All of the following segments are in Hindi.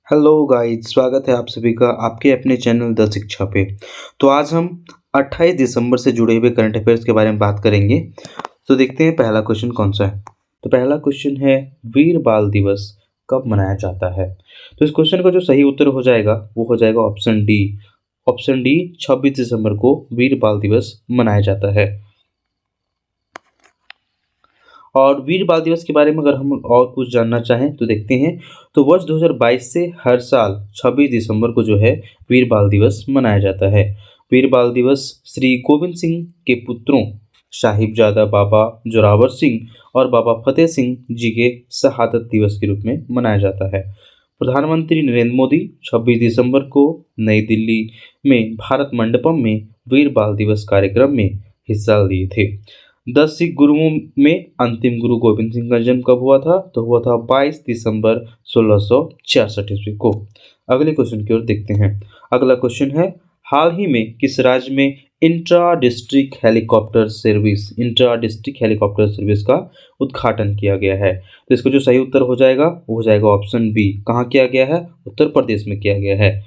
हेलो गाइस, स्वागत है आप सभी का आपके अपने चैनल द शिक्षा पे। तो आज हम 28 दिसंबर से जुड़े हुए करंट अफेयर्स के बारे में बात करेंगे। तो देखते हैं पहला क्वेश्चन कौन सा है। तो पहला क्वेश्चन है, वीर बाल दिवस कब मनाया जाता है। तो इस क्वेश्चन का जो सही उत्तर हो जाएगा वो हो जाएगा ऑप्शन डी। ऑप्शन डी 26 दिसंबर को वीर बाल दिवस मनाया जाता है। और वीर बाल दिवस के बारे में अगर हम और कुछ जानना चाहें तो देखते हैं। तो वर्ष 2022 से हर साल 26 दिसंबर को जो है वीर बाल दिवस मनाया जाता है। वीर बाल दिवस श्री गोविंद सिंह के पुत्रों साहिबजादा बाबा जोरावर सिंह और बाबा फतेह सिंह जी के शहादत दिवस के रूप में मनाया जाता है। प्रधानमंत्री नरेंद्र मोदी 26 दिसंबर को नई दिल्ली में भारत मंडपम में वीर बाल दिवस कार्यक्रम में हिस्सा लिए थे। 10 सिख गुरुओं में अंतिम गुरु गोविंद सिंह का जन्म कब हुआ था, तो हुआ था 22 दिसंबर 1666 ईस्वी को। अगले क्वेश्चन की ओर देखते हैं। अगला क्वेश्चन है, हाल ही में किस राज्य में इंट्रा डिस्ट्रिक्ट हेलीकॉप्टर सर्विस का उद्घाटन किया गया है। तो इसका जो सही उत्तर हो जाएगा वो हो जाएगा ऑप्शन बी। कहाँ किया गया है, उत्तर प्रदेश में किया गया है।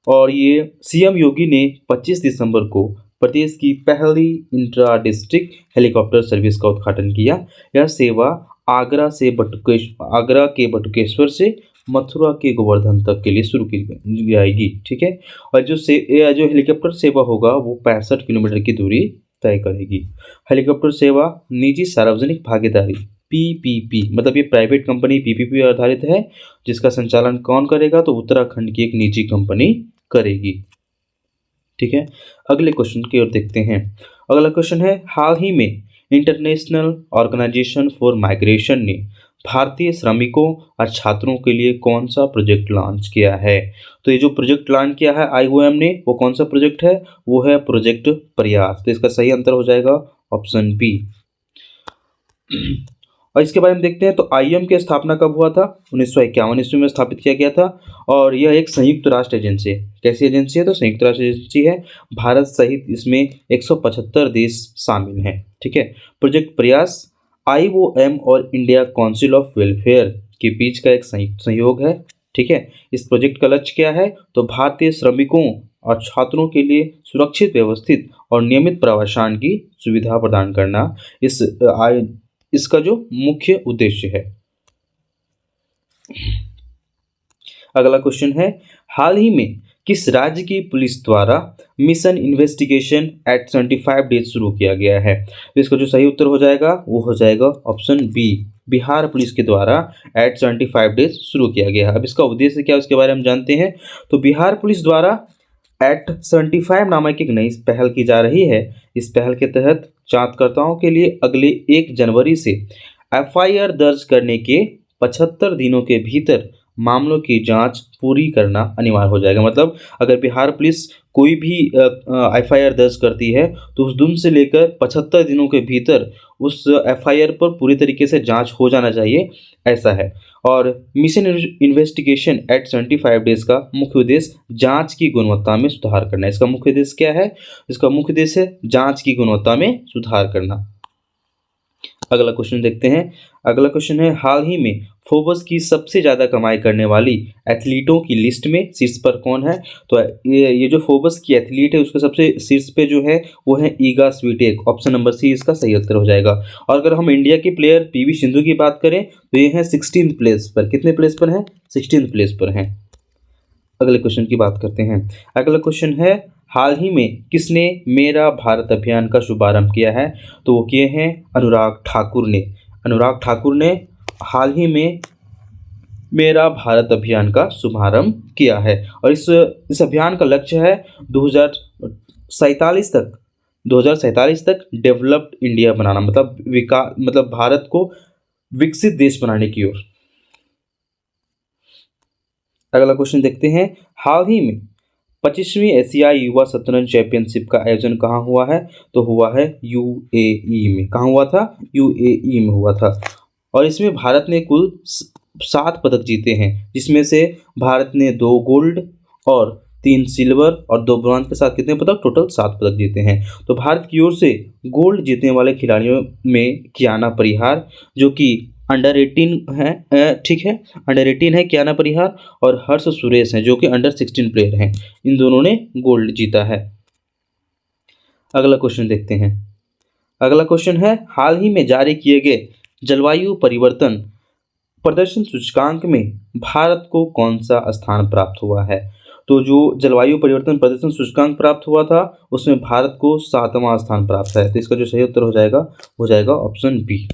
और ये सीएम योगी ने 25 दिसंबर को प्रदेश की पहली इंट्रा डिस्ट्रिक्ट हेलीकॉप्टर सर्विस का उद्घाटन किया। यह सेवा आगरा के बटुकेश्वर से मथुरा के गोवर्धन तक के लिए शुरू की जाएगी। ठीक है। और जो हेलीकॉप्टर सेवा होगा वो 65 किलोमीटर की दूरी तय करेगी। हेलीकॉप्टर सेवा निजी सार्वजनिक भागीदारी पीपीपी, मतलब ये प्राइवेट कंपनी पीपीपी आधारित है, जिसका संचालन कौन करेगा, तो उत्तराखंड की एक निजी कंपनी करेगी। ठीक है। अगले क्वेश्चन की ओर देखते हैं। अगला क्वेश्चन है, हाल ही में इंटरनेशनल ऑर्गेनाइजेशन फॉर माइग्रेशन ने भारतीय श्रमिकों और छात्रों के लिए कौन सा प्रोजेक्ट लॉन्च किया है। तो ये जो प्रोजेक्ट लॉन्च किया है आईओएम ने, वो कौन सा प्रोजेक्ट है, वो है प्रोजेक्ट प्रयास। तो इसका सही आंसर हो जाएगा ऑप्शन बी। और इसके बारे में देखते हैं। तो आईएम की स्थापना कब हुआ था, 1951 ईस्वी में स्थापित किया गया था। और यह एक संयुक्त राष्ट्र एजेंसी है। कैसी एजेंसी है, तो संयुक्त राष्ट्र एजेंसी है। भारत सहित इसमें 175 देश शामिल हैं। ठीक है। प्रोजेक्ट प्रयास आईओएम और इंडिया काउंसिल ऑफ वेलफेयर के बीच का एक संयुक्त सहयोग है। ठीक है। इस प्रोजेक्ट का लक्ष्य क्या है, तो भारतीय श्रमिकों और छात्रों के लिए सुरक्षित, व्यवस्थित और नियमित प्रवासन की सुविधा प्रदान करना इसका जो मुख्य उद्देश्य है। अगला क्वेश्चन है, हाल ही में किस राज्य की पुलिस द्वारा मिशन इन्वेस्टिगेशन एट 75 डेज शुरू किया गया है। तो इसका जो सही उत्तर हो जाएगा वो हो जाएगा ऑप्शन बी। बिहार पुलिस के द्वारा एट 75 डेज शुरू किया गया है। अब इसका उद्देश्य क्या है उसके बारे में जानते हैं। तो बिहार पुलिस द्वारा एट 75 नामक एक नई पहल की जा रही है। इस पहल के तहत जांचकर्ताओं के लिए अगले 1 जनवरी से एफआईआर दर्ज करने के 75 दिनों के भीतर मामलों की जांच पूरी करना अनिवार्य हो जाएगा। मतलब अगर बिहार पुलिस कोई भी एफआईआर दर्ज करती है तो उस दिन से लेकर 75 दिनों के भीतर उस एफआईआर पर पूरी तरीके से जांच हो जाना चाहिए, ऐसा है। और मिशन इन्वेस्टिगेशन एट 75 डेज का मुख्य उद्देश्य जांच की गुणवत्ता में सुधार करना है। इसका मुख्य उद्देश्य क्या है, इसका मुख्य उद्देश्य है जांच की गुणवत्ता में सुधार करना। अगला क्वेश्चन देखते हैं। अगला क्वेश्चन है, हाल ही में फोर्ब्स की सबसे ज़्यादा कमाई करने वाली एथलीटों की लिस्ट में शीर्ष पर कौन है। तो ये जो फोर्ब्स की एथलीट है उसके सबसे शीर्ष पे जो है वो है ईगा स्वीटेक। ऑप्शन नंबर सी इसका सही उत्तर हो जाएगा। और अगर हम इंडिया के प्लेयर पीवी सिंधु की बात करें तो ये है 16th प्लेस पर। कितने प्लेस पर है, 16th प्लेस पर हैं। अगले क्वेश्चन की बात करते हैं। अगला क्वेश्चन है, हाल ही में किसने मेरा भारत अभियान का शुभारंभ किया है। तो वो किए हैं अनुराग ठाकुर ने। अनुराग ठाकुर ने हाल ही में मेरा भारत अभियान का शुभारंभ किया है। और इस अभियान का लक्ष्य है 2047 तक डेवलप्ड इंडिया बनाना, मतलब भारत को विकसित देश बनाने की ओर। अगला क्वेश्चन देखते हैं। हाल ही में 25वीं एशियाई युवा शतरंज चैंपियनशिप का आयोजन कहाँ हुआ है। तो हुआ है यूएई में। कहाँ हुआ था, यूएई में हुआ था। और इसमें भारत ने कुल 7 पदक जीते हैं, जिसमें से भारत ने 2 गोल्ड और 3 सिल्वर और 2 ब्रॉन्ज के साथ कितने पदक, टोटल 7 पदक जीते हैं। तो भारत की ओर से गोल्ड जीतने वाले खिलाड़ियों में कियाना परिहार, जो कि अंडर 18 है, ठीक है, अंडर 18 है कियाना परिहार, और हर्ष सुरेश हैं जो कि अंडर 16 प्लेयर हैं। इन दोनों ने गोल्ड जीता है। अगला क्वेश्चन देखते हैं। अगला क्वेश्चन है, हाल ही में जारी किए गए जलवायु परिवर्तन प्रदर्शन सूचकांक में भारत को कौन सा स्थान प्राप्त हुआ है? तो जो जलवायु परिवर्तन प्रदर्शन सूचकांक प्राप्त हुआ था उसमें भारत को 7वां स्थान प्राप्त है। तो इसका जो सही उत्तर हो जाएगा ऑप्शन बी।